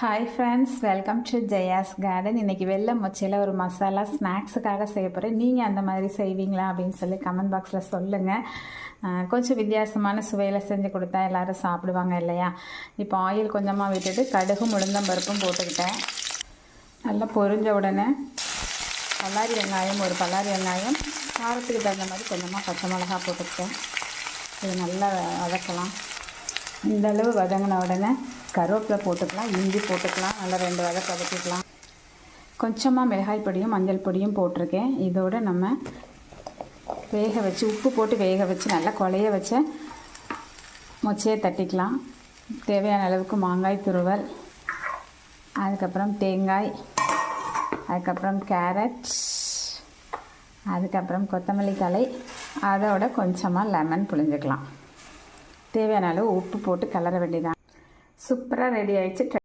Hi friends, welcome to Jaya's garden. இன்றைக்கி வெள்ளை மொச்சையில் ஒரு மசாலா ஸ்நாக்ஸுக்காக செய்ய போகிறேன். நீங்கள் அந்த மாதிரி செய்வீங்களா அப்படின்னு சொல்லி கமெண்ட் பாக்ஸில் சொல்லுங்கள். கொஞ்சம் வித்தியாசமான சுவையில் செஞ்சு கொடுத்தா எல்லோரும் சாப்பிடுவாங்க இல்லையா? இப்போ ஆயில் கொஞ்சமாக விட்டுட்டு கடுகும் உளுந்தம்பருப்பும் போட்டுக்கிட்டேன். நல்லா பொரிஞ்ச உடனே பல்லாரி வெங்காயம், ஒரு பல்லாரி வெங்காயம், காரத்துக்கு தகுந்த மாதிரி கொஞ்சமாக பச்சை மிளகா போட்டுக்கிட்டேன். இது நல்லா வதக்கலாம். இந்தளவு வதங்கின உடனே கருவேப்பிலை போட்டுக்கலாம், இஞ்சி போட்டுக்கலாம். நல்லா 2 வதக்கிக்கலாம். கொஞ்சமாக மிளகாய் பொடியும் மஞ்சள் பொடியும் போட்டிருக்கேன். இதோடு நம்ம வேக வச்சு உப்பு போட்டு வேக வச்சு நல்லா குழைய வச்ச மொச்சையை தட்டிக்கலாம். தேவையான அளவுக்கு மாங்காய் துருவல், அதுக்கப்புறம் தேங்காய், அதுக்கப்புறம் கேரட், அதுக்கப்புறம் கொத்தமல்லி தழை, அதோட கொஞ்சமாக லெமன் புழிஞ்சிக்கலாம். தேவையான அளவு உப்பு போட்டு கிளற வேண்டியதான். சூப்பராக ரெடி ஆகிடுச்சு.